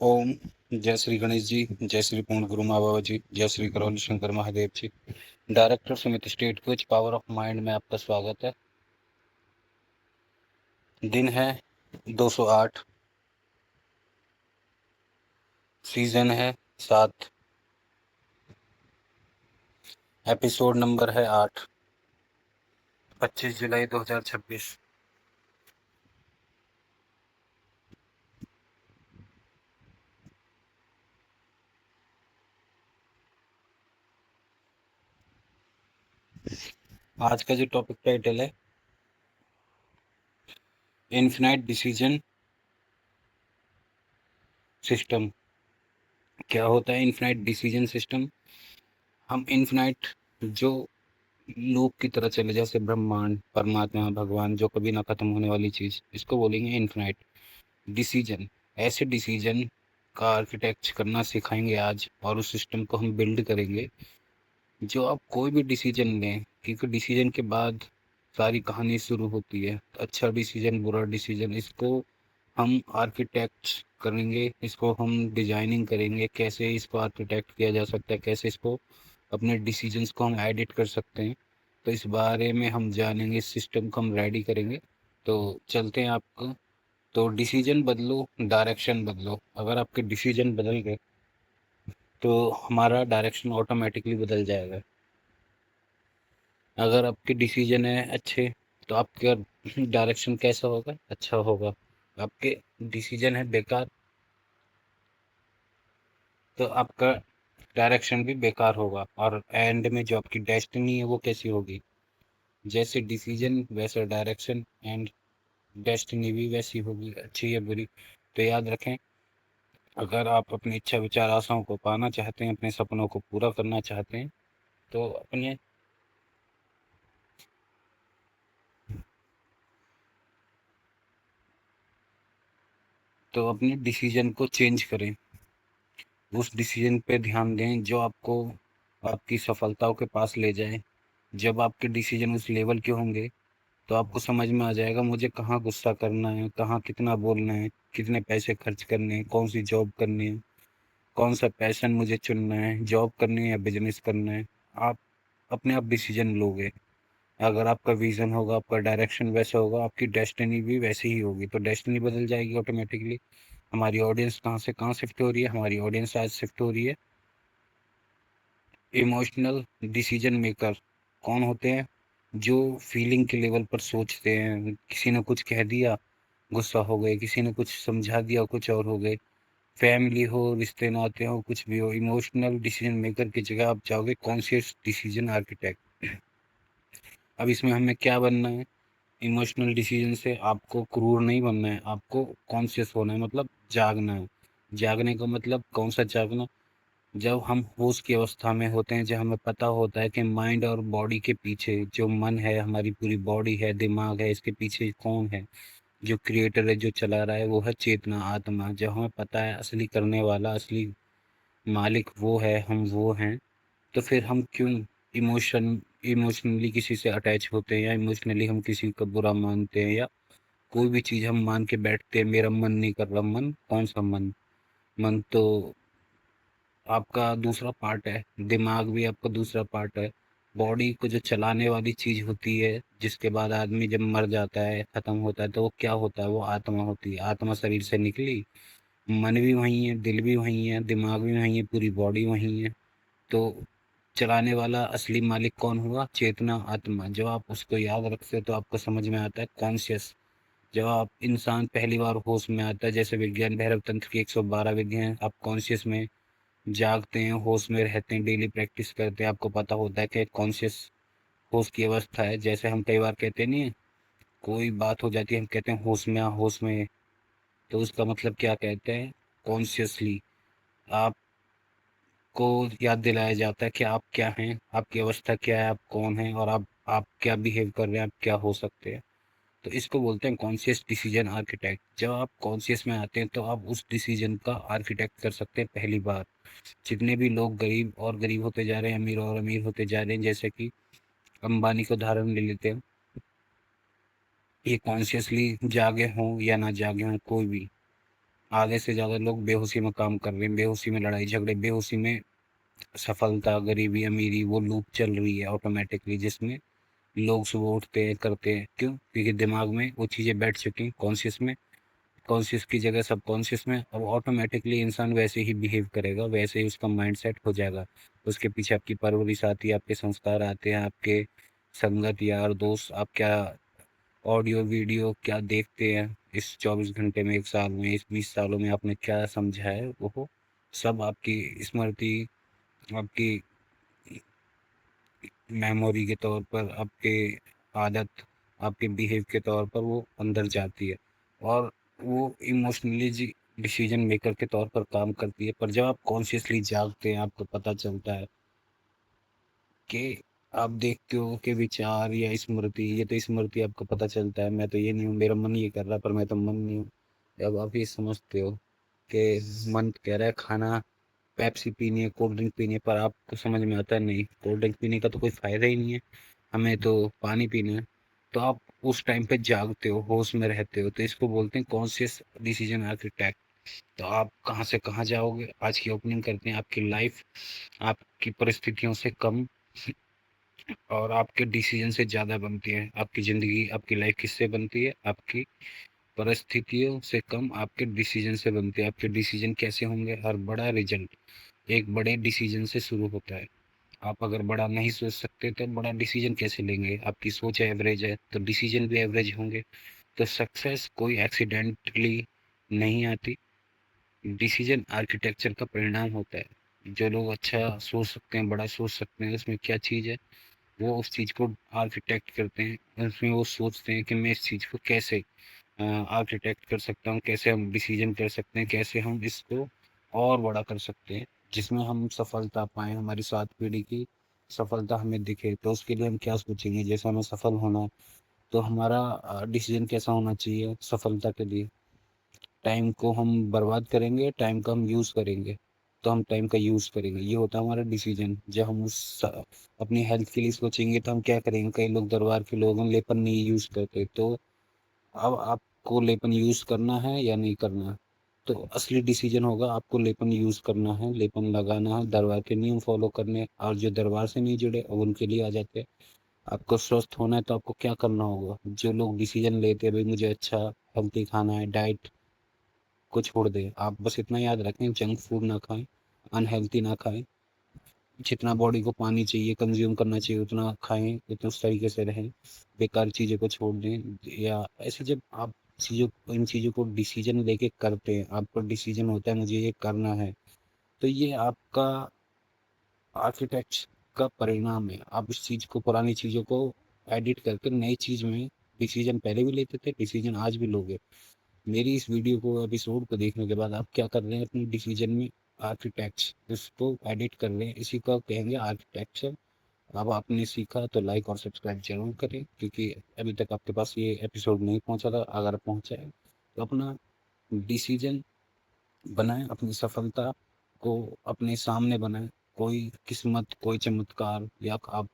ओम। जय श्री गणेश जी, जय श्री पूर्ण गुरु माँ बाबा जी, जय Shri Karauli Shankar Mahadev ji. Director Sumit state coach power of mind में आपका स्वागत है। दिन है 208, सीजन है 7, एपिसोड नंबर है 8, 25 जुलाई 2026। आज का जो टॉपिक टाइटल है इन्फिनाइट डिसीजन सिस्टम। क्या होता है इन्फिनाइट डिसीजन सिस्टम? हम इन्फिनाइट जो लूप की तरह चले, जैसे ब्रह्मांड, परमात्मा, भगवान, जो कभी ना खत्म होने वाली चीज, इसको बोलेंगे इन्फिनाइट डिसीजन। ऐसे डिसीजन का आर्किटेक्ट करना सिखाएंगे आज, और उस सिस्टम को हम बिल्ड करेंगे। जो आप कोई भी डिसीजन लें, क्योंकि डिसीजन के बाद सारी कहानी शुरू होती है। अच्छा डिसीजन, बुरा डिसीजन, इसको हम आर्किटेक्ट करेंगे, इसको हम डिजाइनिंग करेंगे, कैसे इसको आर्किटेक्ट किया जा सकता है, कैसे इसको अपने डिसीजंस को हम एडिट कर सकते हैं। तो इस बारे में हम जानेंगे, इस सिस्टम को हम रेडी करेंगे। तो चलते हैं आपको। तो डिसीजन बदलो, डायरेक्शन बदलो। अगर आपके डिसीजन बदल गए तो हमारा डायरेक्शन ऑटोमेटिकली बदल जाएगा। अगर आपके डिसीजन है अच्छे, तो आपका डायरेक्शन कैसा होगा? अच्छा होगा। आपके डिसीजन है बेकार, तो आपका डायरेक्शन भी बेकार होगा, और एंड में जो आपकी डेस्टिनी है वो कैसी होगी? जैसे डिसीजन वैसा डायरेक्शन, एंड डेस्टिनी भी वैसी होगी, अच्छी या बुरी। तो याद रखें, अगर आप अपनी इच्छा विचार आशाओं को पाना चाहते हैं, अपने सपनों को पूरा करना चाहते हैं, तो अपने डिसीजन को चेंज करें। उस डिसीजन पे ध्यान दें जो आपको आपकी सफलताओं के पास ले जाए। जब आपके डिसीजन उस लेवल के होंगे, तो आपको समझ में आ जाएगा मुझे कहाँ गुस्सा करना है, कहाँ कितना बोलना है, कितने पैसे खर्च करने हैं, कौन सी जॉब करनी है, कौन सा पैशन मुझे चुनना है, जॉब करनी है या बिजनेस करना है। आप अपने आप डिसीजन लोगे। अगर आपका विजन होगा, आपका डायरेक्शन वैसा होगा, आपकी डेस्टिनी भी वैसी ही होगी। तो डेस्टिनी बदल जाएगी ऑटोमेटिकली। हमारी ऑडियंस कहाँ से कहाँ शिफ्ट हो रही है? हमारी ऑडियंस आज शिफ्ट हो रही है इमोशनल डिसीजन मेकर। कौन होते हैं? जो फीलिंग के लेवल पर सोचते हैं। किसी ने कुछ कह दिया, गुस्सा हो गए, किसी ने कुछ समझा दिया, कुछ और हो गए। फैमिली हो, रिश्ते नाते हो, कुछ भी हो, इमोशनल डिसीजन मेकर की जगह आप जाओगे कॉन्शियस डिसीजन आर्किटेक्ट। अब इसमें हमें क्या बनना है? इमोशनल डिसीजन से आपको क्रूर नहीं बनना है, आपको कॉन्शियस होना है, मतलब जागना है। जागने का मतलब कौन सा जागना? जब हम होश की अवस्था में होते हैं, जब हमें पता होता है कि माइंड और बॉडी के पीछे जो मन है, हमारी पूरी बॉडी है, दिमाग है, इसके पीछे कौन है? जो क्रिएटर है, जो चला रहा है, वो है चेतना, आत्मा। जब हमें पता है असली करने वाला, असली मालिक वो है, हम वो हैं, तो फिर हम क्यों इमोशनली किसी से अटैच होते हैं, या इमोशनली हम किसी का बुरा मानते हैं, या कोई भी चीज़ हम मान के बैठते हैं मेरा मन नहीं कर रहा। मन कौन सा मन? मन तो आपका दूसरा पार्ट है, दिमाग भी आपका दूसरा पार्ट है। बॉडी को जो चलाने वाली चीज होती है, जिसके बाद आदमी जब मर जाता है, खत्म होता है, तो वो क्या होता है? वो आत्मा होती है। आत्मा शरीर से निकली, मन भी वही है, दिल भी वही है, दिमाग भी वही है, पूरी बॉडी वही है। तो चलाने वाला असली मालिक कौन हुआ? चेतना, आत्मा। जब आप उसको याद रखते हो तो आपको समझ में आता है कॉन्शियस। जब आप इंसान पहली बार होश में आता है, जैसे विज्ञान भैरव तंत्र की 112 विधियां हैं, आप कॉन्शियस में जागते हैं, होश में रहते हैं, डेली प्रैक्टिस करते हैं, आपको पता होता है कि कॉन्शियस होश की अवस्था है। जैसे हम कई बार कहते नहीं है, कोई बात हो जाती है, हम कहते हैं होश में आ, होश में। तो उसका मतलब क्या कहते हैं? कॉन्शियसली आपको याद दिलाया जाता है कि आप क्या हैं, आपकी अवस्था क्या है, आप कौन हैं, और आप क्या बिहेव कर रहे हैं, आप क्या हो सकते हैं। तो इसको बोलते हैं कॉन्शियस डिसीजन आर्किटेक्ट। जब आप कॉन्शियस में आते हैं, तो आप उस डिसीजन का आर्किटेक्ट कर सकते हैं पहली बार। जितने भी लोग गरीब और गरीब होते जा रहे हैं, अमीर और अमीर होते जा रहे हैं, जैसे कि अंबानी को उदाहरण ले लेते हैं। ये कॉन्शियसली जागे हों या ना जागे हों, कोई भी, आधे से ज़्यादा लोग बेहोशी में काम कर रहे हैं, बेहोशी में लड़ाई झगड़े, बेहोशी में सफलता, गरीबी, अमीरी, वो लूप चल रही है ऑटोमेटिकली, जिसमें लोग सुबह उठते हैं, करते हैं। क्यों? क्योंकि दिमाग में वो चीज़ें बैठ चुकी हैं, कॉन्शियस में। कॉन्शियस की जगह सबकॉन्शियस में। अब ऑटोमेटिकली इंसान वैसे ही बिहेव करेगा, वैसे ही उसका माइंड सेट हो जाएगा। उसके पीछे आपकी परवरिश आती है, आपके संस्कार आते हैं, आपके संगत, यार दोस्त, आप क्या ऑडियो वीडियो क्या देखते हैं इस 24 घंटे में, 1 साल में, इस 20 सालों में आपने क्या समझा है, वो सब आपकी स्मृति, आपकी मेमोरी के तौर पर, आपके आदत, आपके बिहेव के तौर पर वो अंदर जाती है, और वो इमोशनली डिसीजन मेकर के तौर पर काम करती है। पर जब आप कॉन्शियसली जागते हैं, आपको पता चलता है कि आप देखते हो कि विचार या स्मृति, ये तो स्मृति, आपको पता चलता है मैं तो ये नहीं हूँ, मेरा मन ये कर रहा है, पर मैं तो मन नहीं हूँ। जब आप ये समझते हो कि मन कह रहा है खाना, पेप्सी पीनी है, कोल्ड ड्रिंक पीनी है, पर आपको समझ में आता है नहीं, कोल्ड ड्रिंक पीने का तो कोई फायदा ही नहीं है, हमें तो पानी पीना है। तो आप उस टाइम पे जागते हो, होश में रहते हो, तो इसको बोलते हैं कॉन्शियस डिसीजन आर्किटेक्ट। तो आप कहाँ से कहाँ जाओगे, आज की ओपनिंग करते हैं। आपकी लाइफ आपकी परिस्थितियों से कम और आपके डिसीजन से ज़्यादा बनती है। आपकी ज़िंदगी, आपकी लाइफ किससे बनती है? आपकी परिस्थितियों से कम आपके डिसीजन से बनती है। आपके डिसीजन कैसे होंगे? हर बड़ा रिजल्ट एक बड़े डिसीजन से शुरू होता है। आप अगर बड़ा नहीं सोच सकते तो बड़ा डिसीजन कैसे लेंगे? आपकी सोच एवरेज है तो डिसीजन भी एवरेज होंगे। तो सक्सेस कोई एक्सीडेंटली नहीं आती, डिसीजन आर्किटेक्चर का परिणाम होता है। जो लोग अच्छा सोच सकते हैं, बड़ा सोच सकते हैं, उसमें क्या चीज़ है, वो उस चीज़ को आर्किटेक्ट करते हैं। उसमें वो सोचते हैं कि मैं इस चीज़ को कैसे आर्किटेक्ट कर सकता हूँ, कैसे हम डिसीजन कर सकते हैं, कैसे हम इसको और बड़ा कर सकते हैं, जिसमें हम सफलता पाएँ, हमारी 7 पीढ़ी की सफलता हमें दिखे। तो उसके लिए हम क्या सोचेंगे? जैसे हमें सफल होना है, तो हमारा डिसीजन कैसा होना चाहिए सफलता के लिए? टाइम को हम बर्बाद करेंगे, टाइम का हम यूज़ करेंगे? तो हम टाइम का यूज़ करेंगे, ये होता है हमारा डिसीजन। जब हम अपनी हेल्थ के लिए सोचेंगे तो हम क्या करेंगे? कई लोग, दरबार के लोग, हम लेपन नहीं यूज़ करते। तो अब आपको लेपन यूज़ करना है या नहीं करना है? तो असली डिसीजन होगा, आपको लेपन यूज़ करना है, लेपन लगाना है, दरबार के नियम फॉलो करने हैं। और जो दरबार से नहीं जुड़े, अब उनके लिए आ जाते हैं। आपको स्वस्थ होना है तो आपको क्या करना होगा? जो लोग डिसीजन लेते हैं भाई मुझे अच्छा हेल्थी खाना है, डाइट को छोड़ दें, आप बस इतना याद रखें, जंक फूड ना खाएं, अनहेल्थी ना खाएं, जितना बॉडी को पानी चाहिए, कंज्यूम करना चाहिए, उतना खाएं, उतना उस तरीके से रहें, बेकार चीज़ों को छोड़ दें। या ऐसे जब आप इन चीज़ों को डिसीजन लेके करते हैं, आपका डिसीजन होता है मुझे ये करना है, तो ये आपका आर्किटेक्ट का परिणाम है। आप इस चीज़ को, पुरानी चीज़ों को एडिट करके नई चीज़ में डिसीजन पहले भी लेते थे, डिसीजन आज भी लोगे। मेरी इस वीडियो को, एपिसोड को देखने के बाद आप क्या कर रहे हैं अपने डिसीजन में? आर्किटेक्ट्स इसको एडिट कर रहे हैं, इसी को कहेंगे आर्किटेक्चर। अब आपने सीखा तो लाइक और सब्सक्राइब जरूर करें, क्योंकि अभी तक आपके पास ये एपिसोड नहीं पहुंचा था। अगर पहुंचा है तो अपना डिसीजन बनाएं, अपनी सफलता को अपने सामने बनाएं। कोई किस्मत, कोई चमत्कार या आप,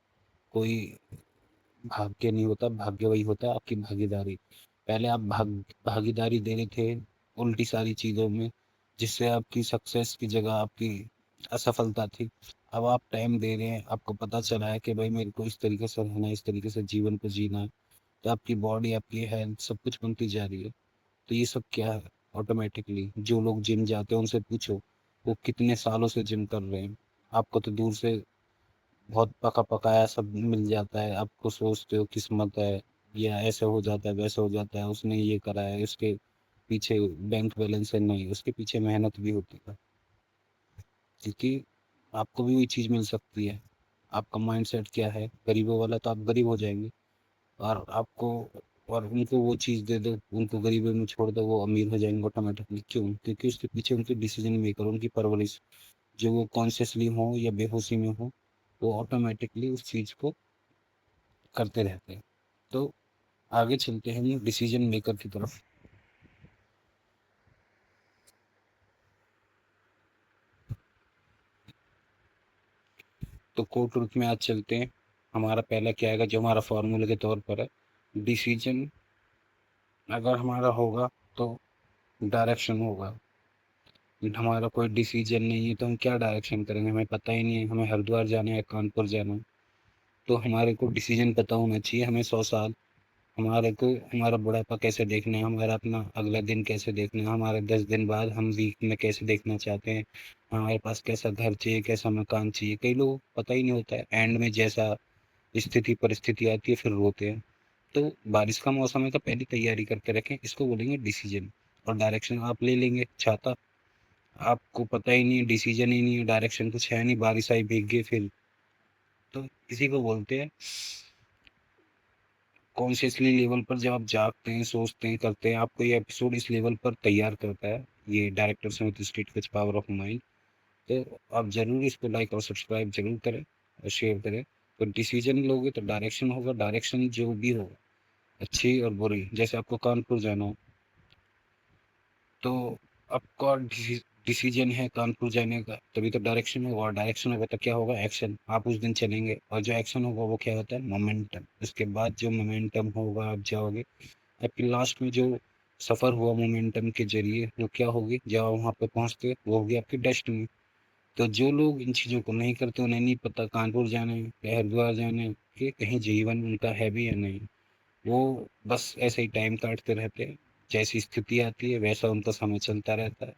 कोई भाग्य नहीं होता, भाग्य वही होता है आपकी भागीदारी। पहले आप भागीदारी दे रहे थे उल्टी सारी चीज़ों में, जिससे आपकी सक्सेस की जगह आपकी असफलता थी। अब आप टाइम दे रहे हैं, आपको पता चला है कि भाई मेरे को इस तरीके से रहना है, इस तरीके से जीवन को जीना है, तो आपकी बॉडी, आपकी हेल्थ सब कुछ बनती जा रही है। तो ये सब क्या है? ऑटोमेटिकली जो लोग जिम जाते हैं उनसे पूछो, वो कितने सालों से जिम कर रहे हैं। आपको तो दूर से बहुत पका पकाया सब मिल जाता है, आपको सोचते हो किस्मत है, या ऐसे हो जाता है, वैसे हो जाता है, उसने ये करा है, उसके पीछे बैंक बैलेंस है। नहीं, उसके पीछे मेहनत भी होती है, क्योंकि आपको भी वही चीज़ मिल सकती है। आपका माइंडसेट क्या है गरीबों वाला, तो आप गरीब हो जाएंगे। और आपको, और उनको वो चीज़ दे दो, उनको गरीबी में छोड़ दो, वो अमीर हो जाएंगे ऑटोमेटिकली। क्यों? क्योंकि उसके पीछे उनके डिसीजन मेकर, उनकी परवरिश, जो वो कॉन्शियसली हो या बेहोशी में हो, वो ऑटोमेटिकली उस चीज़ को करते रहते हैं। तो आगे चलते हैं डिसीजन मेकर की तरफ। तो कोर्ट रूट में आज चलते हैं। हमारा पहला क्या आएगा, जो हमारा फॉर्मूले के तौर पर है? डिसीजन अगर हमारा होगा तो डायरेक्शन होगा, हमारा कोई डिसीजन नहीं है तो हम क्या डायरेक्शन करेंगे, हमें पता ही नहीं है हमें हरिद्वार जाना है कानपुर जाना है। तो हमारे को डिसीजन पता होना चाहिए, हमें 100 साल हमारे को हमारा बुढ़ापा कैसे देखना है, हमारा अपना अगला दिन कैसे देखना है, हमारे 10 दिन बाद हम वीक में कैसे देखना चाहते हैं, हमारे पास कैसा घर चाहिए, कैसा मकान चाहिए। कई लोग पता ही नहीं होता है, एंड में जैसा स्थिति परिस्थिति आती है फिर रोते हैं। तो बारिश का मौसम है तो पहले तैयारी करके रखें, इसको बोलेंगे डिसीजन। और डायरेक्शन आप ले लेंगे छाता, आपको पता ही नहीं है, डिसीजन ही नहीं है, डायरेक्शन कुछ है नहीं, बारिश आई भीग गए फिर। तो इसी को बोलते हैं कॉन्शियसली लेवल पर जब आप जागते हैं, सोचते हैं, करते हैं, आपको ये एपिसोड इस लेवल पर तैयार करता है, ये director Smith street which power of mind. तो आप जरूर इसको लाइक और सब्सक्राइब जरूर करें और शेयर करें। तो डिसीजन लोगे तो डायरेक्शन होगा, डायरेक्शन जो भी हो अच्छी और बुरी, जैसे आपको कानपुर जाना हो तो आपका डिसीजन है कानपुर जाने का, तभी तो डायरेक्शन होगा, और डायरेक्शन होगा तो क्या होगा, एक्शन। आप उस दिन चलेंगे और जो एक्शन होगा वो क्या होता है, मोमेंटम। उसके बाद जो मोमेंटम होगा आप जाओगे, आपकी लास्ट में जो सफर हुआ मोमेंटम के जरिए वो क्या होगी, जब आप वहाँ पे पहुँचते वो होगी आपकी डेस्टिनी। तो जो लोग इन चीज़ों को नहीं करते उन्हें नहीं पता कानपुर जाना है या हरिद्वार जाना है कि कहीं जीवन उनका है भी या नहीं। वो बस ऐसे ही टाइम काटते रहते हैं, जैसी स्थिति आती है वैसा उनका समय चलता रहता है।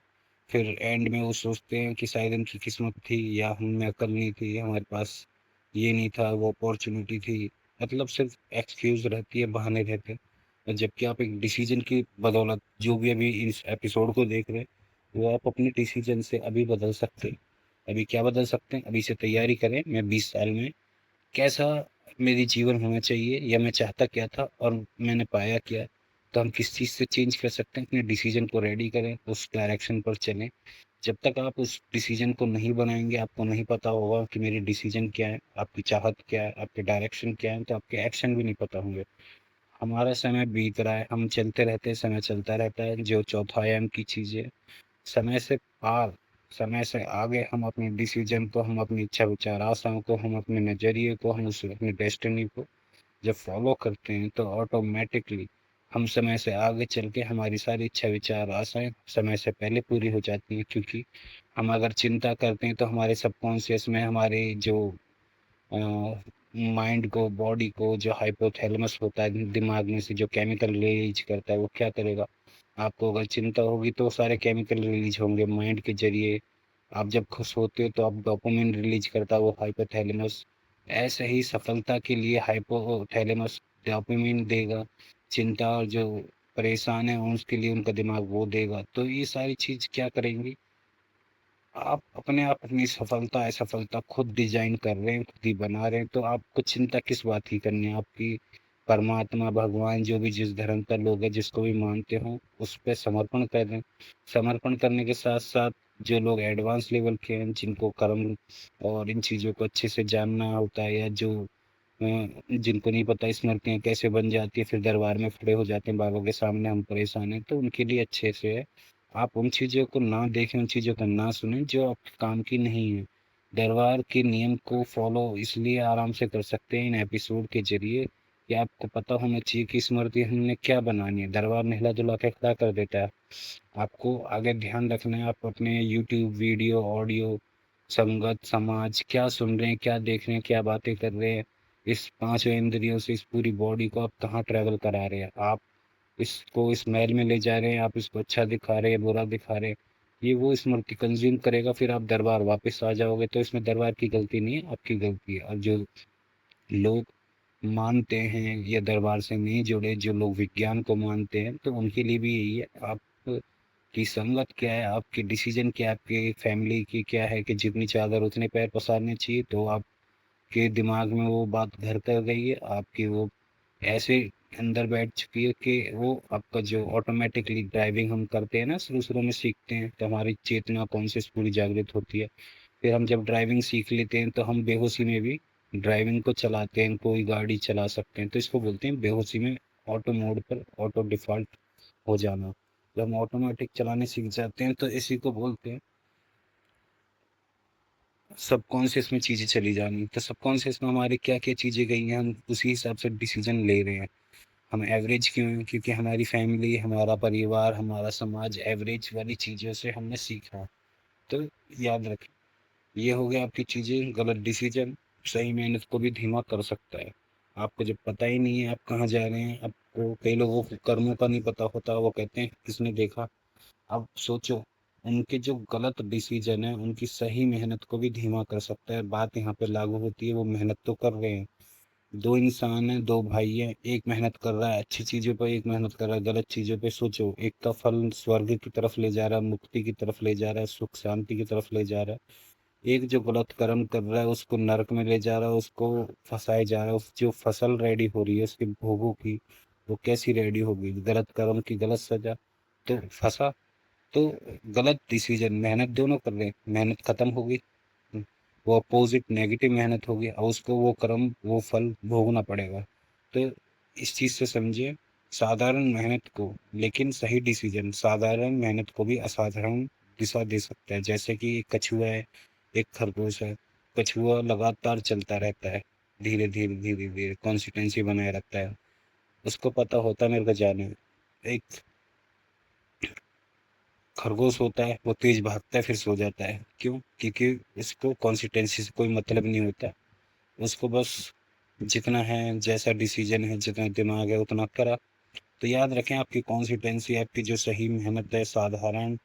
फिर एंड में वो सोचते हैं कि शायद उनकी किस्मत थी या हम में अकल नहीं थी, हमारे पास ये नहीं था, वो अपॉर्चुनिटी थी। मतलब सिर्फ एक्सक्यूज रहती है, बहाने रहते हैं। और जबकि आप एक डिसीजन की बदौलत जो भी अभी इस एपिसोड को देख रहे हैं वो आप अपने डिसीजन से अभी बदल सकते हैं। अभी क्या बदल सकते हैं, अभी से तैयारी करें, मैं 20 साल में कैसा मेरी जीवन होना चाहिए या मैं चाहता क्या था और मैंने पाया क्या। तो हम किस चीज़ से चेंज कर सकते हैं, अपने डिसीजन को रेडी करें, उस डायरेक्शन पर चलें। जब तक आप उस डिसीजन को नहीं बनाएंगे आपको नहीं पता होगा कि मेरी डिसीजन क्या है, आपकी चाहत क्या है, आपके डायरेक्शन क्या है, तो आपके एक्शन भी नहीं पता होंगे। हमारा समय बीत रहा है, हम चलते रहते हैं, समय चलता रहता है, जो चौथा आयाम की चीज़ें समय से पार, समय से आगे हम अपने डिसीजन को, हम अपनी इच्छा विचार आशाओं को, हम अपने नज़रिए को, हम उस अपनी डेस्टिनी को जब फॉलो करते हैं तो ऑटोमेटिकली हम समय से आगे चल के हमारी सारी इच्छा विचार आशाएं समय से पहले पूरी हो जाती हैं। क्योंकि हम अगर चिंता करते हैं तो हमारे सबकॉन्शियस में हमारे जो माइंड को, बॉडी को, जो हाइपोथैलेमस होता है दिमाग में से जो केमिकल रिलीज करता है वो क्या करेगा, आपको अगर चिंता होगी तो सारे केमिकल रिलीज होंगे माइंड के जरिए। आप जब खुश होते हो तो आप डोपामिन रिलीज करता है वो हाइपोथैलेमस। ऐसे ही सफलता के लिए हाइपोथैलेमस डोपामिन देगा, चिंता और जो परेशान है उसके लिए उनका दिमाग वो देगा। तो ये सारी चीज क्या करेंगी, आप अपनी सफलता असफलता खुद डिजाइन कर रहे हैं, खुद ही बना रहे हैं। तो आपको चिंता किस बात की करनी है, आपकी परमात्मा भगवान जो भी जिस धर्म का लोग है जिसको भी मानते हो उस पर समर्पण कर रहे हैं। समर्पण करने के साथ साथ जो लोग एडवांस लेवल के हैं जिनको कर्म और इन चीज़ों को अच्छे से जानना होता है, या जो जिनको नहीं पता स्मृतियाँ कैसे बन जाती है फिर दरबार में खड़े हो जाते हैं बाबा के सामने, हम परेशान हैं, तो उनके लिए अच्छे से है आप उन चीज़ों को ना देखें, उन चीज़ों को ना सुनें जो आपके काम की नहीं है। दरबार के नियम को फॉलो इसलिए आराम से कर सकते हैं इन एपिसोड के जरिए कि आपको पता होना चाहिए कि स्मृति हमने क्या बनानी है। दरबार नहला धुला के खड़ा कर देता है। आपको आगे ध्यान रखना है, आप अपने यूट्यूब वीडियो ऑडियो संगत समाज क्या सुन रहे हैं, क्या देख रहे हैं, क्या बातें कर रहे हैं, इस पांचों इंद्रियों से इस पूरी बॉडी को आप कहाँ ट्रैवल करा रहे हैं। आप इसको इस महल में ले जा रहे हैं, आप इसको अच्छा दिखा रहे हैं, बुरा दिखा रहे हैं, ये वो स्मृति कंज्यूम करेगा, फिर आप दरबार वापस आ जाओगे। तो इसमें दरबार की गलती नहीं है, आपकी गलती है। और जो लोग मानते हैं या दरबार से नहीं जुड़े, जो लोग विज्ञान को मानते हैं, तो उनके लिए भी यही है, आप की संगत क्या है, आपकी डिसीजन क्या है, आपकी फैमिली की क्या है कि जितनी चादर उतने पैर पसारने चाहिए। तो आपके दिमाग में वो बात घर कर गई है, आपकी वो ऐसे अंदर बैठ चुकी है कि वो आपका जो ऑटोमेटिकली ड्राइविंग हम करते हैं ना, शुरू शुरू में सीखते हैं तो हमारी चेतना कॉन्शियस पूरी जागृत होती है। फिर हम जब ड्राइविंग सीख लेते हैं तो हम बेहोशी में भी ड्राइविंग को चलाते हैं, कोई गाड़ी चला सकते हैं। तो इसको बोलते हैं बेहोशी में ऑटो मोड पर ऑटो डिफॉल्ट हो जाना। जब हम ऑटोमेटिक चलाने सीख जाते हैं तो इसी को बोलते हैं सबकॉन्शियस में चीज़ें चली जानी। तो सबकॉन्शियस में हमारी क्या क्या चीज़ें गई हैं, हम उसी हिसाब से डिसीजन ले रहे हैं। हम एवरेज क्यों हैं? क्योंकि हमारी फैमिली, हमारा परिवार, हमारा समाज एवरेज वाली चीज़ों से हमने सीखा। तो याद रखें, ये हो गया आपकी चीज़ें, गलत डिसीजन सही मेहनत को भी धीमा कर सकता है। आपको जब पता ही नहीं है आप कहाँ जा रहे हैं, आपको कई लोगों को कर्मों का नहीं पता होता, वो कहते हैं किसने देखा। अब सोचो, उनके जो गलत डिसीजन है उनकी सही मेहनत को भी धीमा कर सकता है। बात यहाँ पे लागू होती है, वो मेहनत तो कर रहे हैं, दो इंसान हैं, दो भाई हैं, एक मेहनत कर रहा है अच्छी चीजों पर, एक मेहनत कर रहा है गलत चीजों पे। सोचो, एक का फल स्वर्ग की तरफ ले जा रहा है, मुक्ति की तरफ ले जा रहा है, सुख शांति की तरफ ले जा रहा है। एक जो गलत कर्म कर रहा है उसको नरक में ले जा रहा है, उसको फंसाए जा रहा है। उस जो फसल रेडी हो रही है उसके भोगों की, वो कैसी रेडी होगी? गलत कर्म की गलत सजा, तो फंसा। तो गलत डिसीजन, मेहनत दोनों कर रहे हैं, मेहनत खत्म होगी, वो अपोजिट नेगेटिव मेहनत होगी और उसको वो कर्म, वो फल भोगना पड़ेगा। तो इस चीज़ से समझिए, साधारण मेहनत को, लेकिन सही डिसीजन साधारण मेहनत को भी असाधारण दिशा दे सकता है। जैसे कि एक कछुआ है, एक खरगोश है। कछुआ लगातार चलता रहता है, धीरे धीरे धीरे धीरे कंसिस्टेंसी बनाए रखता है, उसको पता होता है मेरे को जाना है। एक खरगोश होता है, वो तेज भागता है फिर सो जाता है, क्यों? क्योंकि इसको कॉन्सिस्टेंसी से कोई मतलब नहीं होता, उसको बस जितना है, जैसा डिसीजन है, जितना दिमाग है उतना करा। तो याद रखें, आपकी कॉन्सिस्टेंसी, आपकी जो सही मेहनत है, साधारण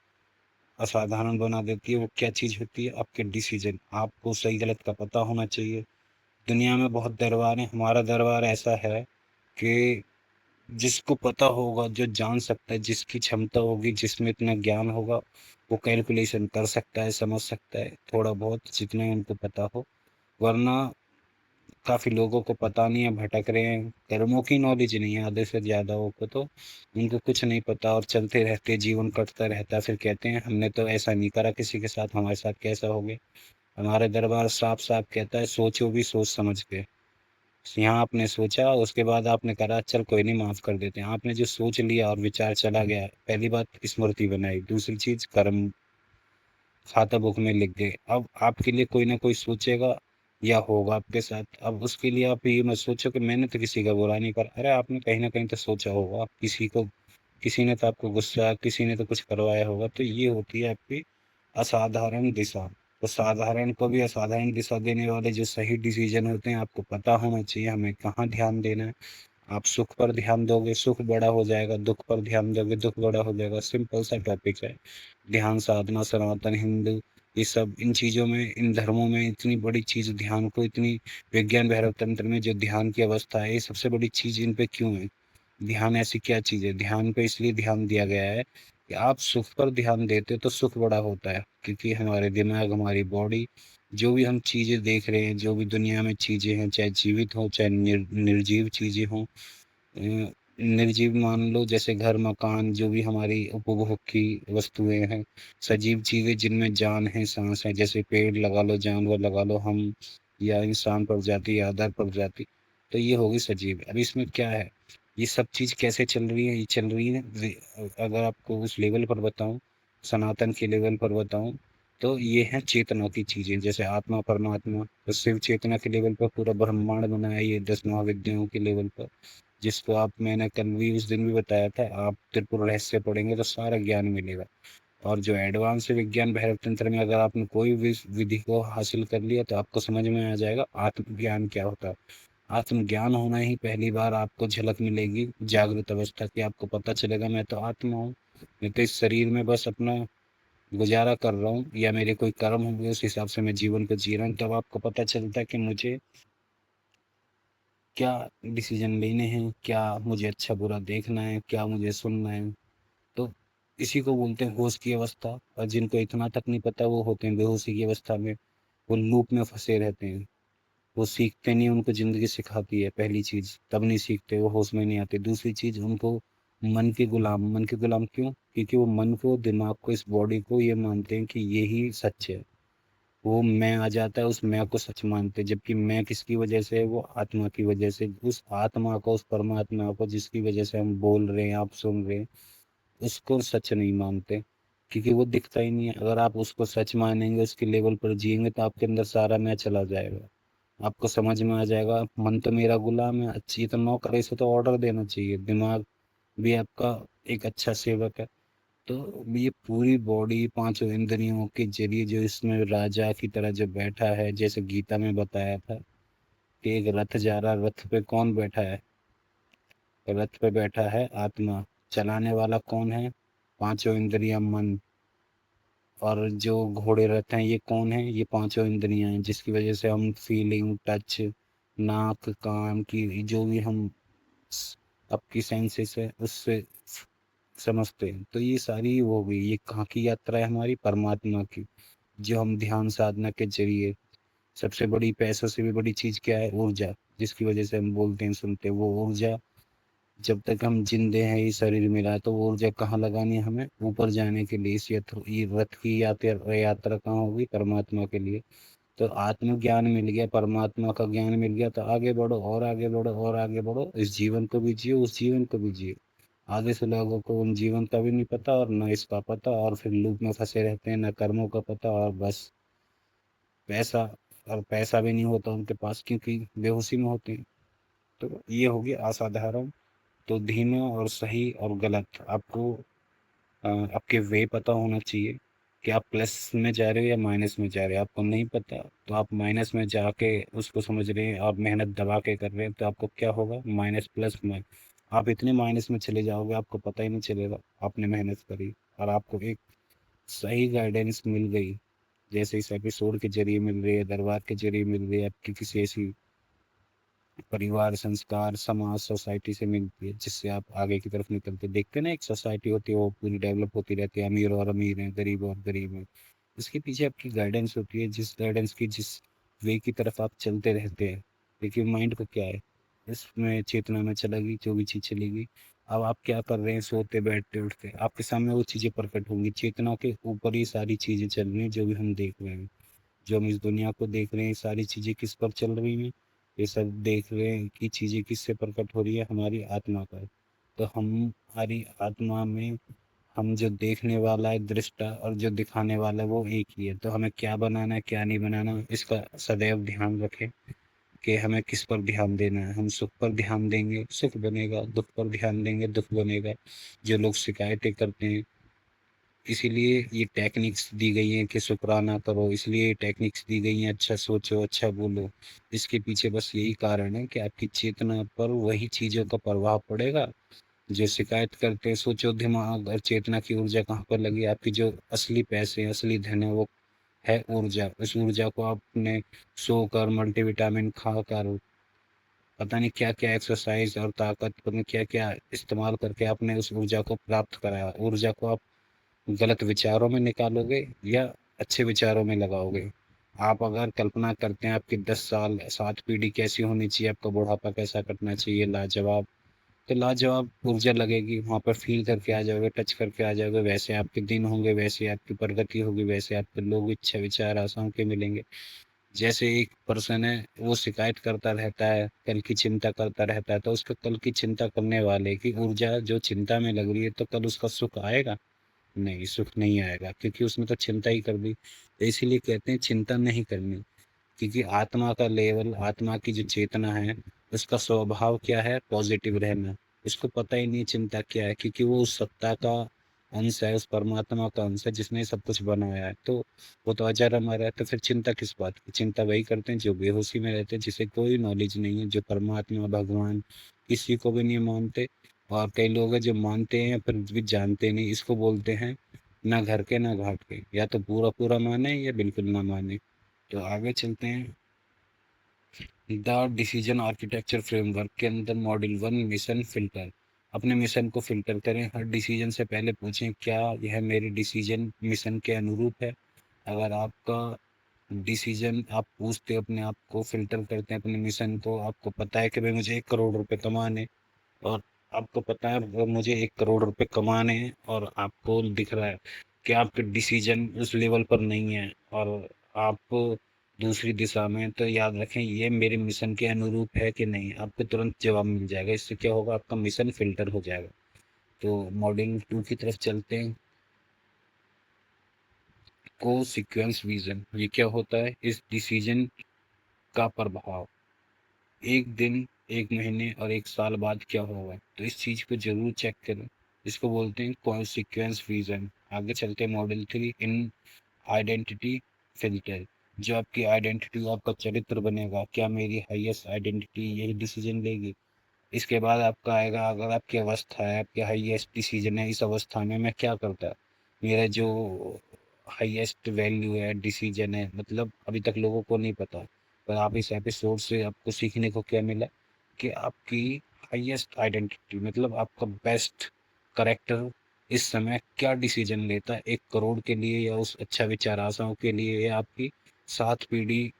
असाधारण बना देती है। वो क्या चीज़ होती है? आपके डिसीजन। आपको सही गलत का पता होना चाहिए। दुनिया में बहुत दरबार है, हमारा दरबार ऐसा है कि जिसको पता होगा, जो जान सकता है, जिसकी क्षमता होगी, जिसमें इतना ज्ञान होगा, वो कैलकुलेशन कर सकता है, समझ सकता है थोड़ा बहुत, जितना उनको पता हो। वरना काफ़ी लोगों को पता नहीं है, भटक रहे हैं, कर्मों की नॉलेज नहीं है आधे से ज़्यादा को, तो उनको कुछ नहीं पता और चलते रहते, जीवन कटता रहता है। फिर कहते हैं हमने तो ऐसा नहीं करा किसी के साथ, हमारे साथ कैसा हो गया। हमारे दरबार साफ साफ कहता है, सोचो भी सोच समझ के। यहाँ आपने सोचा, उसके बाद आपने करा, चल कोई नहीं माफ कर देते हैं। आपने जो सोच लिया और विचार चला गया, पहली बात स्मृति बनाई, दूसरी चीज कर्म खाता बुक में लिख दे। अब आपके लिए कोई ना कोई सोचेगा या होगा आपके साथ। अब उसके लिए आप ये मत सोचो कि मैंने तो किसी का बुरा नहीं करा। अरे आपने कहीं ना कहीं तो सोचा होगा, किसी को, किसी ने तो आपको गुस्सा, किसी ने तो कुछ करवाया होगा। तो ये होती है आपकी असाधारण दिशा। तो साधारण को भी असाधारण दिशा देने वाले जो सही डिसीजन होते हैं, आपको पता होना चाहिए हमें कहाँ ध्यान देना है। आप सुख पर ध्यान दोगे, सुख बड़ा हो जाएगा, दुख पर ध्यान दोगे, दुख बड़ा हो जाएगा। सिंपल सा टॉपिक है। ध्यान साधना, सनातन हिंदू, ये सब इन चीज़ों में, इन धर्मों में इतनी बड़ी चीज़ ध्यान को, इतनी विज्ञान भैरव तंत्र में जो ध्यान की अवस्था है, ये सबसे बड़ी चीज़ इन पे क्यों है? ध्यान ऐसी क्या चीज़ है? ध्यान पे इसलिए ध्यान दिया गया है कि आप सुख पर ध्यान देते हो तो सुख बड़ा होता है। क्योंकि हमारे दिमाग, हमारी बॉडी, जो भी हम चीज़ें देख रहे हैं, जो भी दुनिया में चीज़ें हैं, चाहे जीवित हो चाहे निर्जीव चीज़ें हों, निर्जीव मान लो, जैसे घर मकान, जो भी हमारी उपभोग की वस्तुएं हैं। सजीव चीजें जिनमें जान है, सांस है, जैसे पेड़ लगा लो, जानवर लगा लो, हम, या इंसान प्रजाति या अदर प्रजाति। तो ये होगी सजीव। अब इसमें क्या है, ये सब चीज कैसे चल रही है? ये चल रही है, अगर आपको उस लेवल पर बताऊं, सनातन के लेवल पर बताऊं, तो ये है चेतना की चीजें, जैसे आत्मा, परमात्मा। तो शिव चेतना के लेवल पर पूरा ब्रह्मांड बनाया, ये 10 महाविद्याओं के लेवल पर, जिसको आप, मैंने कल भी उस दिन भी बताया था, आप त्रिपुर रहस्य पढ़ेंगे तो सारा ज्ञान मिलेगा। और जो एडवांस विज्ञान भैरव तंत्र में अगर आपने कोई भी विधि को हासिल कर लिया तो आपको समझ में आ जाएगा आत्मज्ञान क्या होता है। आत्मज्ञान होना ही पहली बार आपको झलक मिलेगी जागृत अवस्था की। आपको पता चलेगा मैं तो आत्मा हूँ, मैं तो इस शरीर में बस अपना गुजारा कर रहा हूँ, या मेरे कोई कर्म होंगे उस हिसाब से मैं जीवन को जी रहा हूँ। तब आपको पता चलता है कि मुझे क्या डिसीजन लेने हैं, क्या मुझे अच्छा बुरा देखना है, क्या मुझे सुनना है। तो इसी को बोलते हैं होश की अवस्था। और जिनको इतना तक नहीं पता, वो होते हैं बेहोशी की अवस्था में, वो लूप में फंसे रहते हैं। वो सीखते नहीं, उनको जिंदगी सिखाती है पहली चीज, तब नहीं सीखते, वो होश में नहीं आते। दूसरी चीज, उनको मन के गुलाम, मन के गुलाम क्यों? क्योंकि वो मन को, दिमाग को, इस बॉडी को ये मानते हैं कि ये ही सच है। वो मैं आ जाता है, उस मैं को सच मानते, जबकि मैं किसकी वजह से है? वो आत्मा की वजह से। उस आत्मा को, उस परमात्मा को जिसकी वजह से हम बोल रहे हैं, आप सुन रहे हैं, उसको सच नहीं मानते, क्योंकि वो दिखता ही नहीं है। अगर आप उसको सच मानेंगे, उसके लेवल पर जिएंगे, तो आपके अंदर सारा मैं चला जाएगा। आपको समझ में आ जाएगा मन तो मेरा गुलाम है, अच्छी तो नौकर है, इसे तो ऑर्डर देना चाहिए। दिमाग भी आपका एक अच्छा सेवक है। तो ये पूरी बॉडी पांचों इंद्रियों के जरिए जो इसमें राजा की तरह जो बैठा है, जैसे गीता में बताया था कि एक रथ जा रहा, रथ पे कौन बैठा है? रथ पे बैठा है आत्मा। चलाने वाला कौन है? पांचों इंद्रियां, मन। और जो घोड़े रथ हैं ये कौन है? ये पांचों इंद्रियां हैं, जिसकी वजह से हम फीलिंग, टच, नाक, कान की जो भी हम आपकी सेंसेस है उससे समझते हैं। तो ये सारी वो हो गई, ये कहाँ की यात्रा है? हमारी परमात्मा की, जो हम ध्यान साधना के जरिए। सबसे बड़ी, पैसों से भी बड़ी चीज क्या है? ऊर्जा। जिसकी वजह से हम बोलते हैं, सुनते हैं, वो ऊर्जा जब तक हम जिंदे हैं, ये शरीर मिला है, तो वो ऊर्जा कहाँ लगानी है? हमें ऊपर जाने के लिए। इस ये रथ की यात्रा यात्रा कहाँ होगी? परमात्मा के लिए। तो आत्मज्ञान मिल गया, परमात्मा का ज्ञान मिल गया, तो आगे बढ़ो और आगे बढ़ो और आगे बढ़ो। इस जीवन को भी जियो, उस जीवन को भी जियो। आधे से लोगों को उन जीवन का भी नहीं पता और न इसका पता, और फिर लूप में फंसे रहते हैं, न कर्मों का पता, और बस पैसा। और पैसा भी नहीं होता उनके पास, क्योंकि बेहोशी में होते हैं। तो ये होगी असाधारण। तो धीमा और सही और गलत आपको आपके वे पता होना चाहिए कि आप प्लस में जा रहे हो या माइनस में जा रहे हो। आपको नहीं पता तो आप माइनस में जाके उसको समझ रहे हैं और मेहनत दबा के कर रहे हैं, तो आपको क्या होगा? माइनस प्लस में आप इतने माइनस में चले जाओगे, आपको पता ही नहीं चलेगा आपने मेहनत करी। और आपको एक सही गाइडेंस मिल गई, जैसे इस एपिसोड के जरिए मिल रही है, दरबार के जरिए मिल रही है, आपकी किसी ऐसी परिवार, संस्कार, समाज, सोसाइटी से मिलती है, जिससे आप आगे की तरफ निकलते। देखते हैं ना, एक सोसाइटी होती है वो पूरी डेवलप होती रहती है, अमीर और अमीर है, गरीब और गरीब है। इसके पीछे आपकी गाइडेंस होती है, जिस गाइडेंस की, जिस वे की तरफ आप चलते रहते हैं। देखिए माइंड को क्या है, इसमें चेतना में चलेगी जो भी चीज चलेगी। अब आप क्या कर रहे हैं? सोते, बैठते, उठते, आपके सामने वो चीजें प्रकट होंगी। चेतना के ऊपर ही सारी चीजें चल रही हैं जो भी हम देख रहे हैं। जो हम इस दुनिया को देख रहे हैं, सारी चीजें किस पर चल रही हैं? ये सब देख रहे हैं कि चीजें किससे प्रकट हो रही है? हमारी आत्मा पर। तो हमारी आत्मा में हम जो देखने वाला है दृष्टा, और जो दिखाने वाला है वो एक ही है। तो हमें क्या बनाना है, क्या नहीं बनाना, इसका सदैव ध्यान रखें कि हमें किस पर ध्यान देना है। हम सुख पर ध्यान देंगे, सुख बनेगा। दुख पर ध्यान देंगे, दुख बनेगा। जो लोग शिकायतें करते हैं, इसीलिए ये टेक्निक्स दी गई हैं कि शुक्राना करो, इसलिए ये टेक्निक्स दी गई हैं, अच्छा सोचो, अच्छा बोलो। इसके पीछे बस यही कारण है कि आपकी चेतना पर वही चीजों का प्रभाव पड़ेगा। जो शिकायत करते हैं, सोचो दिमाग और चेतना की ऊर्जा कहाँ पर लगी? आपकी जो असली पैसे, असली धन है, वो है ऊर्जा। उस ऊर्जा को आपने सोकर, मल्टीविटामिन खाकर, पता नहीं क्या क्या एक्सरसाइज और ताकत, पता नहीं क्या क्या इस्तेमाल करके आपने उस ऊर्जा को प्राप्त कराया। ऊर्जा को आप गलत विचारों में निकालोगे या अच्छे विचारों में लगाओगे? आप अगर कल्पना करते हैं आपकी 10 साल 7 पीढ़ी कैसी होनी चाहिए, आपका बुढ़ापा कैसा कटना चाहिए, लाजवाब, तो लाजवाब ऊर्जा लगेगी। वहां पर फील करके आ जाओगे, टच करके आ जाओगे, वैसे आपके दिन होंगे, वैसे आपकी प्रगति होगी, वैसे आपके लोग, इच्छा, विचार, आशाओं के मिलेंगे। जैसे एक पर्सन है, वो शिकायत करता रहता है, कल की चिंता करता रहता है, तो उसको कल की चिंता करने वाले की ऊर्जा जो चिंता में लग रही है, तो कल उसका सुख आएगा? नहीं, सुख नहीं आएगा, क्योंकि उसने तो चिंता ही कर दी। तो इसीलिए कहते हैं चिंता नहीं करनी। क्योंकि आत्मा का लेवल, आत्मा की जो चेतना है, उसका स्वभाव क्या है? पॉजिटिव रहना। उसको पता ही नहीं चिंता क्या है, क्योंकि वो उस सत्ता का अंश है, उस परमात्मा का अंश है जिसने सब कुछ बनाया है। तो वो तो अजर अमर है, तो फिर चिंता किस बात की? चिंता वही करते हैं जो बेहोशी में रहते हैं, जिसे कोई नॉलेज नहीं है, जो परमात्मा, भगवान किसी को भी नहीं मानते। और कई लोग हैं जो मानते हैं फिर भी जानते नहीं। इसको बोलते हैं ना घर के ना घाट के, या तो पूरा पूरा माने या बिल्कुल ना माने। तो आगे चलते हैं। द डिसीजन आर्किटेक्चर फ्रेमवर्क के अंदर मॉड्यूल 1, मिशन फिल्टर। अपने मिशन को फिल्टर करें। हर डिसीजन से पहले पूछें क्या यह मेरे डिसीजन मिशन के अनुरूप है। अगर आपका डिसीजन, आप पूछते हो अपने आप को, फिल्टर करते हैं अपने मिशन को, आपको पता है कि भाई मुझे 1 करोड़ रुपए कमाने, और आपको पता है वो मुझे 1 करोड़ रुपए कमाने हैं, और आपको दिख रहा है कि आपके डिसीजन उस लेवल पर नहीं है, और आप दूसरी दिशा में, तो याद रखें ये मेरे मिशन के अनुरूप है कि नहीं। आपको तुरंत जवाब मिल जाएगा। इससे क्या होगा? आपका मिशन फिल्टर हो जाएगा। तो मॉड्यूल 2 की तरफ चलते हैं। को सीक्वेंस विजन, ये क्या होता है? इस डिसीजन का प्रभाव 1 दिन, 1 महीने और 1 साल बाद क्या होगा? तो इस चीज़ को ज़रूर चेक करें। इसको बोलते हैं कॉन्सिक्वेंस विज़न। आगे चलते हैं मॉडल 3 इन आइडेंटिटी फ़िल्टर। जो आपकी आइडेंटिटी, आपका चरित्र बनेगा, क्या मेरी हाईएस्ट आइडेंटिटी यही डिसीज़न लेगी? इसके बाद आपका आएगा, अगर आपकी अवस्था है, आपके हाईएस्ट डिसीजन है, इस अवस्था में मैं क्या करता, मेरा जो हाईएस्ट वैल्यू है, डिसीजन है, मतलब अभी तक लोगों को नहीं पता, पर आप इस एपिसोड से आपको सीखने को क्या मिला कि आपकी हाईएस्ट आइडेंटिटी मतलब आपका बेस्ट करेक्टर इस समय क्या डिसीजन लेता है 1 करोड़ के लिए, या उस अच्छा विचार आशाओं के लिए, या आपकी 7 पीढ़ी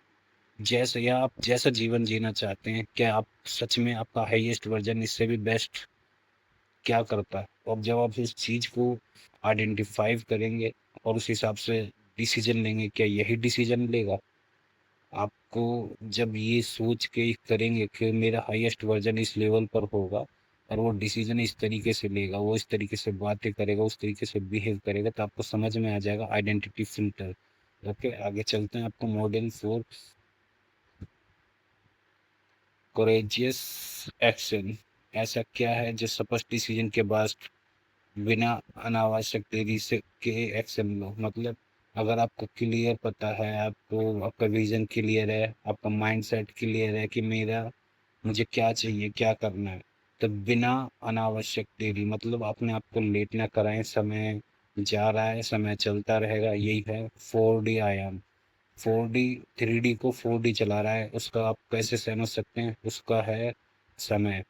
जैसे, या आप जैसा जीवन जीना चाहते हैं, क्या आप सच में आपका हाईएस्ट वर्जन इससे भी बेस्ट क्या करता है? और जब आप इस चीज़ को आइडेंटिफाई करेंगे और उस हिसाब से डिसीजन लेंगे, क्या यही डिसीजन लेगा आपको? जब ये सोच के करेंगे कि मेरा हाईएस्ट वर्जन इस लेवल पर होगा और वो डिसीजन इस तरीके से लेगा, वो इस तरीके से बातें करेगा, उस तरीके से बिहेव करेगा, तो आपको समझ में आ जाएगा आइडेंटिटी फिल्टर। ओके, आगे चलते हैं। आपको मॉडल 4 कोरेजियस एक्शन। ऐसा क्या है जो स्पष्ट डिसीजन के बाद बिना अनावश्यक देरी से के एक्शन लो? मतलब अगर आपको क्लियर पता है, आपको आपका विजन क्लियर है, आपका माइंडसेट क्लियर है कि मेरा मुझे क्या चाहिए, क्या करना है, तो बिना अनावश्यक देरी, मतलब अपने आप को लेट ना कराएं। समय जा रहा है, समय चलता रहेगा, यही है 4D आयाम। 4D 3D को 4D चला रहा है, उसका आप कैसे समझ सकते हैं? उसका है समय,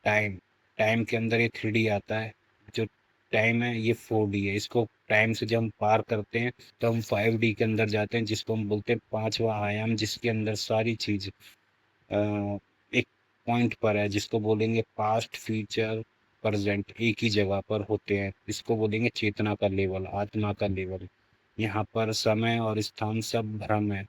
टाइम। टाइम के अंदर ये 3D आता है, जो टाइम है ये 4D है। इसको टाइम से जब हम पार करते हैं तो हम 5D के अंदर जाते हैं, जिसको हम बोलते हैं 5वां आयाम, जिसके अंदर सारी चीज एक पॉइंट पर है, जिसको बोलेंगे पास्ट, फ्यूचर, प्रेजेंट एक ही जगह पर होते हैं। इसको बोलेंगे चेतना का लेवल, आत्मा का लेवल। यहाँ पर समय और स्थान सब भ्रम है,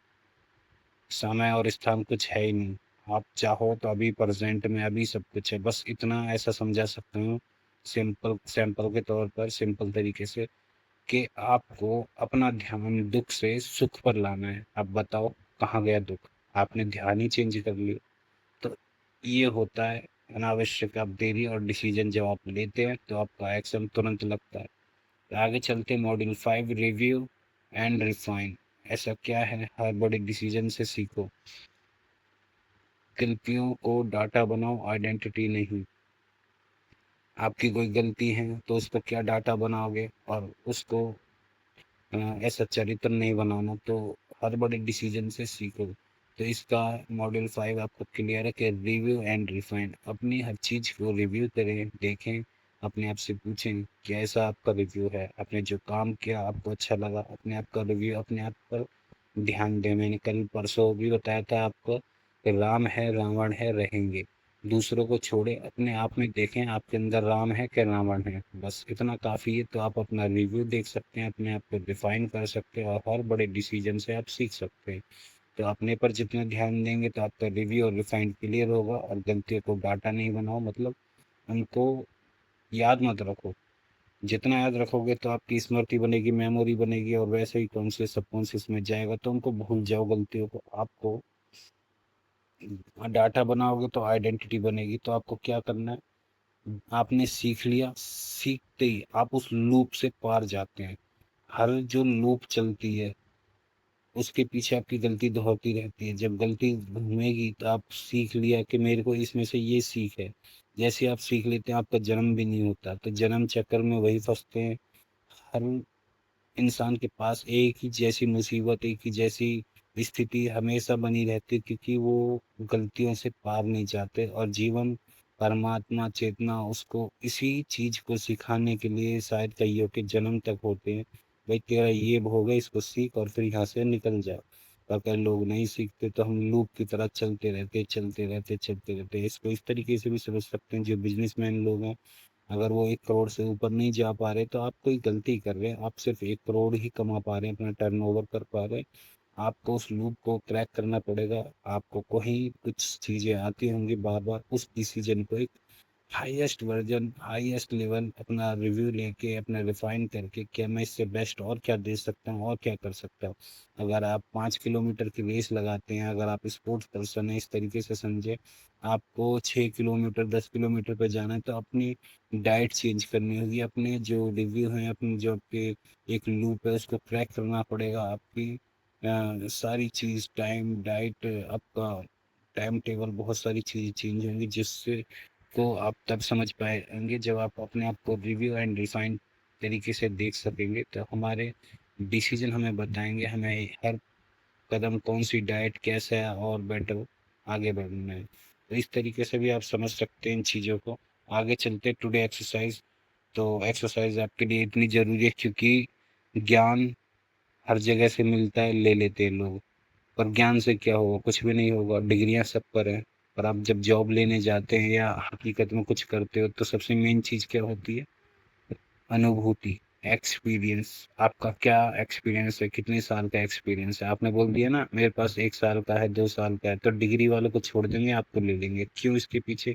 समय और स्थान कुछ है ही नहीं। आप चाहो तो अभी प्रेजेंट में अभी सब कुछ है, बस इतना ऐसा समझा सकता हूँ सिंपल सैंपल के तौर पर, सिंपल तरीके से, कि आपको अपना ध्यान दुख से सुख पर लाना है। अब बताओ कहाँ गया दुख? आपने ध्यान ही चेंज कर लिया। तो ये होता है अनावश्यक आप देरी और डिसीजन जब आप लेते हैं तो आपका एक्शन तुरंत लगता है। तो आगे चलते मॉड्यूल 5 रिव्यू एंड रिफाइन। ऐसा क्या है? हर बड़े डिसीजन से सीखो, गलतियों को डाटा बनाओ, आइडेंटिटी नहीं। आपकी कोई गलती है तो उस पर क्या डाटा बनाओगे, और उसको ऐसा चरित्र नहीं बनाना। तो हर बड़े डिसीजन से सीखो। तो इसका मॉड्यूल 5 आपको क्लियर है कि रिव्यू एंड रिफाइन। अपनी हर चीज़ को रिव्यू करें, देखें, अपने आप से पूछें कैसा आपका रिव्यू है। आपने जो काम किया आपको अच्छा लगा, अपने आप का रिव्यू अपने आप पर ध्यान दें। मैंने कल परसों भी बताया था आपको कि राम है, रावण है, रहेंगे। दूसरों को छोड़े, अपने आप में देखें आपके अंदर राम है कि रावण है, बस इतना काफ़ी है। तो आप अपना रिव्यू देख सकते हैं, अपने आप को डिफाइन कर सकते हैं, और हर बड़े डिसीजन से आप सीख सकते हैं। तो अपने पर जितना ध्यान देंगे तो आपका रिव्यू और रिफाइंड क्लियर होगा। और गलतियों को डाटा नहीं बनाओ, मतलब उनको याद मत रखो। जितना याद रखोगे तो आपकी स्मृति बनेगी, मेमोरी बनेगी, और वैसे ही कॉन्शियस सबकॉन्शियस में जाएगा। तो उनको भूल जाओ गलतियों को। आपको डाटा बनाओगे तो आइडेंटिटी बनेगी। तो आपको क्या करना है? आपने सीख लिया, सीखते ही आप उस लूप से पार जाते हैं। हर जो लूप चलती है उसके पीछे आपकी गलती दोहराती रहती है। जब गलती घूमेगी तो आप सीख लिया कि मेरे को इसमें से ये सीख है। जैसे आप सीख लेते हैं आपका जन्म भी नहीं होता। तो जन्म चक्कर में वही फंसते हैं। हर इंसान के पास एक ही जैसी मुसीबत, एक ही जैसी स्थिति हमेशा बनी रहती है, क्योंकि वो गलतियों से पार नहीं जाते। और जीवन, परमात्मा, चेतना उसको इसी चीज को सिखाने के लिए शायद कईयों के जन्म तक होते हैं। भाई तेरा ये भोग है, इसको सीख और फिर यहाँ से निकल जा। अगर लोग नहीं सीखते तो हम लूप की तरह चलते रहते, चलते रहते, चलते रहते। इसको इस तरीके से भी समझ सकते हैं, जो बिजनेसमैन लोग हैं, अगर वो 1 करोड़ से ऊपर नहीं जा पा रहे तो आप कोई गलती कर रहे हैं। आप सिर्फ 1 करोड़ ही कमा पा रहे हैं, अपना टर्नओवर कर पा रहे हैं। आपको उस लूप को क्रैक करना पड़ेगा। आपको कोई कुछ चीजें आती होंगी बार बार, उस डिसीजन को एक हाईएस्ट वर्जन, हाईएस्ट लेवल अपना रिव्यू लेके, अपना रिफाइन करके, क्या मैं इससे बेस्ट और क्या दे सकता हूँ और क्या कर सकता हूँ। अगर आप 5 किलोमीटर की रेस लगाते हैं, अगर आप स्पोर्ट्स पर्सन है, इस तरीके से समझे, आपको 6 किलोमीटर 10 किलोमीटर पे जाना है, तो अपनी डाइट चेंज करनी होगी, अपने जो रिव्यू हैं, अपनी जो आपके एक लूप है उसको क्रैक करना पड़ेगा। आपकी सारी चीज़, टाइम, डाइट, आपका टाइम टेबल, बहुत सारी चीज़ें चेंज होंगी, जिससे को आप तब समझ पाएंगे जब आप अपने आप को रिव्यू एंड रिफाइन तरीके से देख सकेंगे। तो हमारे डिसीजन हमें बताएंगे हमें हर कदम कौन सी डाइट कैसा है और बेटर आगे बढ़ना है। तो इस तरीके से भी आप समझ सकते हैं इन चीज़ों को। आगे चलते टुडे एक्सरसाइज। तो एक्सरसाइज आपके लिए इतनी ज़रूरी है क्योंकि ज्ञान हर जगह से मिलता है, ले लेते हैं लोग, पर ज्ञान से क्या होगा, कुछ भी नहीं होगा। डिग्रियां सब पर है, पर आप जब जॉब लेने जाते हैं या हकीकत में कुछ करते हो तो सबसे मेन चीज़ क्या होती है? अनुभूति, एक्सपीरियंस। आपका क्या एक्सपीरियंस है, कितने साल का एक्सपीरियंस है? आपने बोल दिया ना मेरे पास 1 साल का है, 2 साल का है, तो डिग्री वालों को छोड़ देंगे, आपको ले लेंगे। क्यों? इसके पीछे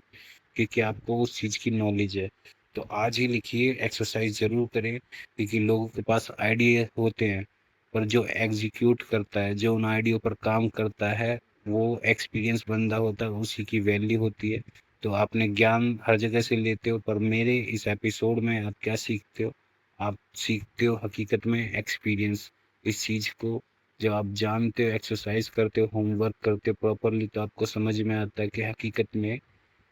क्योंकि आपको उस चीज़ की नॉलेज है। तो आज ही लिखिए, एक्सरसाइज ज़रूर करें, क्योंकि लोगों के पास आइडिया होते हैं, पर जो एग्जीक्यूट करता है, जो उन आइडिया पर काम करता है, वो एक्सपीरियंस बंदा होता है, उसी की वैल्यू होती है। तो आपने ज्ञान हर जगह से लेते हो, पर मेरे इस एपिसोड में आप क्या सीखते हो? आप सीखते हो हकीकत में एक्सपीरियंस। इस चीज़ को जब आप जानते हो, एक्सरसाइज करते हो, होमवर्क करते हो प्रॉपरली, तो आपको समझ में आता है कि हकीकत में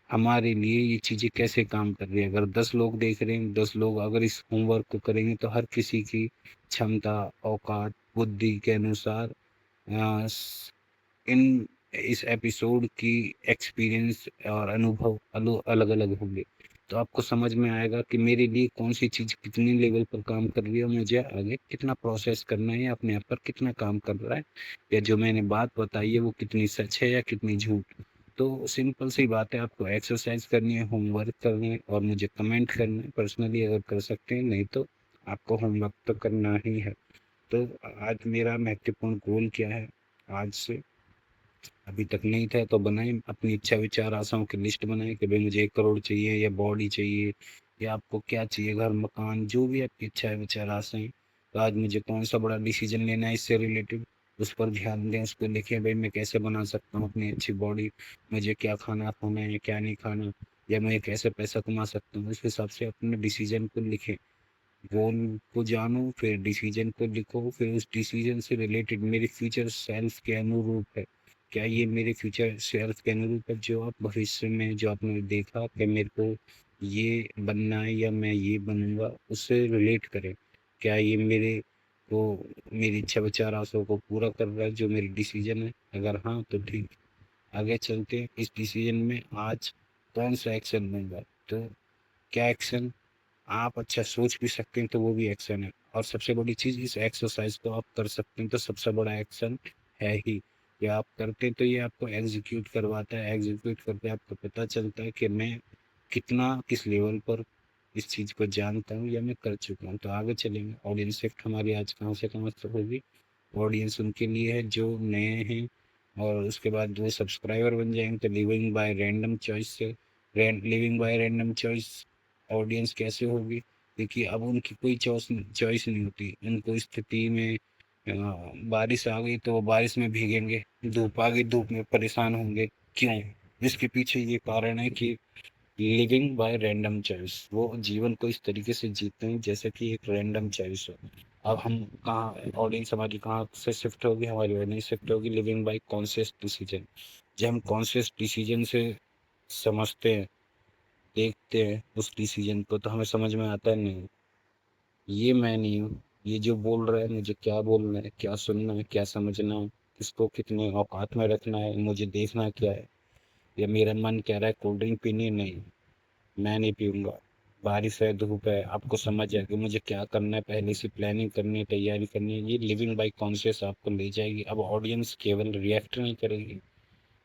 हमारे लिए ये चीज़ें कैसे काम कर रही है। अगर 10 लोग देख रहे हैं, 10 लोग अगर इस होमवर्क को करेंगे, तो हर किसी की क्षमता, औकात, बुद्धि के अनुसार इन इस एपिसोड की एक्सपीरियंस और अनुभव अलग अलग होंगे। तो आपको समझ में आएगा कि मेरे लिए कौन सी चीज़ कितनी लेवल पर काम कर रही है, और मुझे आगे कितना प्रोसेस करना है, या अपने आप पर कितना काम कर रहा है, या जो मैंने बात बताई है वो कितनी सच है या कितनी झूठ। तो सिंपल सी बात है, आपको एक्सरसाइज करनी है, होमवर्क करना है, और मुझे कमेंट करना है पर्सनली अगर कर सकते हैं, नहीं तो आपको होमवर्क तो करना ही है। तो आज मेरा महत्वपूर्ण गोल क्या है? आज से अभी तक नहीं था, तो बनाए अपनी इच्छा विचार आशाओं की लिस्ट बनाए कि भाई मुझे 1 करोड़ चाहिए, या बॉडी चाहिए, या आपको क्या चाहिए, घर मकान, जो भी आपकी इच्छा विचार आशाएं। तो आज मुझे कौन सा बड़ा डिसीजन लेना है इससे रिलेटेड, उस पर ध्यान दें, उसको लिखें, भाई मैं कैसे बना सकता हूँ अपनी अच्छी बॉडी, मुझे क्या खाना खाना है क्या नहीं खाना, या मैं कैसे पैसा कमा सकता हूँ, उस हिसाब से अपने डिसीजन को लिखें। गोल को जानो, फिर डिसीजन को लिखो, फिर उस डिसीजन से रिलेटेड मेरे फ्यूचर सेल्फ के अनुरूप है, क्या ये मेरे फ्यूचर सेल्फ के अनुरूप है, जो आप भविष्य में जो आपने देखा कि मेरे को ये बनना है या मैं ये बनूंगा, उससे रिलेट करें। क्या ये मेरे को, मेरी इच्छा विचार आशाओं को पूरा कर रहा है जो मेरी डिसीजन है? अगर हाँ तो ठीक, आगे चलते हैं। इस डिसीजन में आज कौन सा एक्शन लूंगा? तो क्या एक्शन? आप अच्छा सोच भी सकते हैं, तो वो भी एक्शन है। और सबसे बड़ी चीज़, इस एक्सरसाइज को आप कर सकते हैं, तो सबसे बड़ा एक्शन है ही। कि आप करते हैं तो ये आपको एग्जीक्यूट करवाता है, एग्जीक्यूट करके आपको पता चलता है कि मैं कितना किस लेवल पर इस चीज़ को जानता हूँ या मैं कर चुका हूँ। तो आगे चलेंगे, ऑडियंस शिफ्ट हमारी आज कहाँ से कहाँ तक होगी। ऑडियंस उनके लिए है जो नए हैं, और उसके बाद जो सब्सक्राइबर बन जाएंगे, तो लिविंग बाय रैंडम चॉइस से, living by random choice audience कैसे होगी? क्योंकि अब उनकी कोई चॉइस चॉइस नहीं होती। उनको स्थिति में बारिश आ गई तो वो बारिश में भीगेंगे, धूप आ गई धूप में परेशान होंगे। क्यों? इसके पीछे ये कारण है कि लिविंग बाय रैंडम चॉइस, वो जीवन को इस तरीके से जीते हैं जैसे कि एक रैंडम चॉइस हो। अब हम कहाँ, ऑडियंस हमारी कहाँ से शिफ्ट होगी? हमारी ऑडियंस शिफ्ट होगी लिविंग बाय कॉन्शियस डिसीजन। जब हम कॉन्शियस डिसीजन से समझते हैं, देखते हैं उस डिसीजन को, तो हमें समझ में आता है नहीं, ये मैं नहीं हूँ, ये जो बोल रहा है मुझे क्या बोलना है, क्या सुनना है, क्या समझना है, किसको कितने औकात में रखना है, मुझे देखना क्या है। या मेरा मन कह रहा है कोल्ड ड्रिंक पीनी है, नहीं, मैं नहीं पीऊंगा। बारिश है, धूप है, आपको समझ है कि मुझे क्या करना है, पहले से प्लानिंग करनी है, तैयारी करनी है। ये लिविंग बाई कॉन्शियस आपको ले जाएगी। अब ऑडियंस केवल रिएक्ट नहीं करेगी।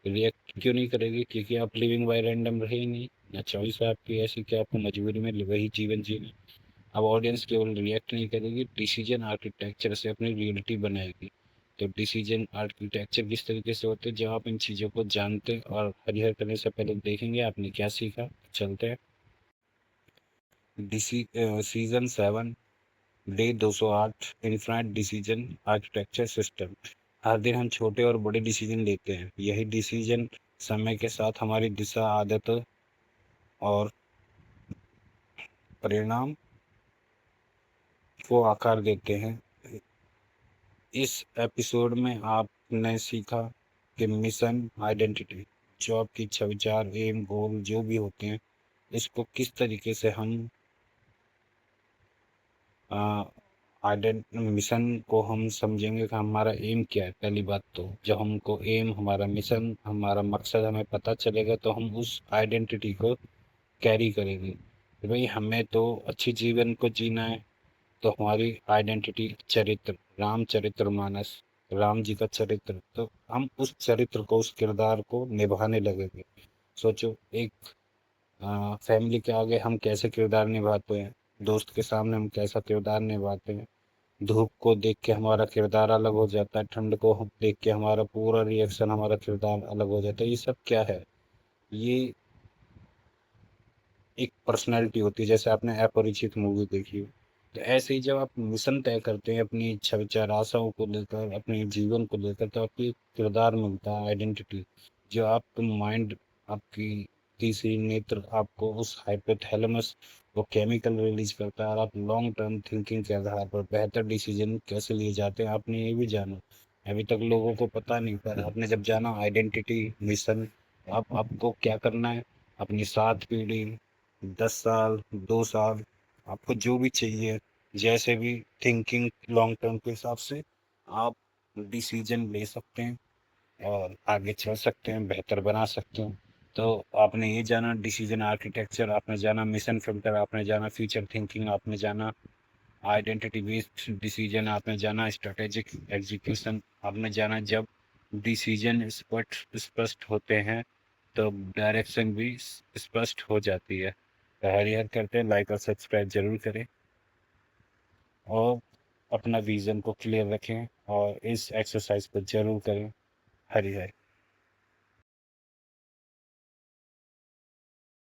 रिएक्ट क्यों नहीं करेगी? क्योंकि आप लिविंग बाय रैंडम रहे ही नहीं, या चॉइस है आपकी ऐसी कि आपको मजबूरी में वही जीवन जीना। अब ऑडियंस केवल रिएक्ट नहीं करेगी, डिसीजन आर्किटेक्चर से अपनी रियलिटी बनाएगी। तो डिसीजन आर्किटेक्चर किस तरीके से होते हैं? जब आप इन चीज़ों को जानते और हरिहर करने से पहले देखेंगे आपने क्या सीखा। चलते हैं। Season 7, day 208, infinite decision architecture system. हर दिन हम छोटे और बड़े डिसीजन लेते हैं। यही डिसीजन समय के साथ हमारी दिशा, आदतों और परिणाम को आकार देते हैं। इस एपिसोड में आपने सीखा कि मिशन, आइडेंटिटी, जो आपकी इच्छा, विचार, एम, गोल जो भी होते हैं, इसको किस तरीके से हम आइडेंट मिशन को हम समझेंगे कि हमारा एम क्या है। पहली बात तो जब हमको एम, हमारा मिशन, हमारा मकसद हमें पता चलेगा तो हम उस आइडेंटिटी को कैरी करेंगे कि भाई हमें तो अच्छी जीवन को जीना है। तो हमारी आइडेंटिटी चरित्र, रामचरितमानस, राम जी का चरित्र, तो हम उस चरित्र को, उस किरदार को निभाने लगेंगे। सोचो, एक फैमिली के आगे हम कैसे किरदार निभाते हैं, दोस्त के सामने हम कैसा किरदार निभाते हैं। धूप को देख के हमारा किरदार अलग हो जाता है, ठंड को हम देख के हमारा पूरा रिएक्शन, हमारा किरदार अलग हो जाता है। ये सब क्या है? ये एक पर्सनैलिटी होती है। जैसे आपने अपरिचित मूवी देखी हो, तो ऐसे ही जब आप मिशन तय करते हैं अपनी इच्छा, विचार, आशाओं को लेकर, अपने जीवन को लेकर, तो आपकी किरदार मिलता है, आइडेंटिटी। जो आप माइंड, आपकी तीसरी नेत्र आपको उस हाइपोथैलेमस वो केमिकल रिलीज करता है, और आप लॉन्ग टर्म थिंकिंग के आधार पर बेहतर डिसीजन कैसे लिए जाते हैं, आपने ये भी जाना। अभी तक लोगों को पता नहीं, पर आपने जब जाना आइडेंटिटी, मिशन, आप आपको क्या करना है, अपनी 7 पीढ़ी, 10 साल, 2 साल, आपको जो भी चाहिए, जैसे भी थिंकिंग लॉन्ग टर्म के हिसाब से आप डिसीजन ले सकते हैं और आगे चल सकते हैं, बेहतर बना सकते हैं। तो आपने ये जाना डिसीजन आर्किटेक्चर, आपने जाना मिशन फिल्टर, आपने जाना फ्यूचर थिंकिंग, आपने जाना आइडेंटिटी बेस्ड डिसीजन, आपने जाना स्ट्रेटेजिक एग्जीक्यूशन, आपने जाना जब डिसीजन स्पष्ट स्पष्ट होते हैं तो डायरेक्शन भी स्पष्ट हो जाती है। तो हरिहर करते हैं, लाइक और सब्सक्राइब जरूर करें और अपना विजन को क्लियर रखें और इस एक्सरसाइज को जरूर करें। हरिहर।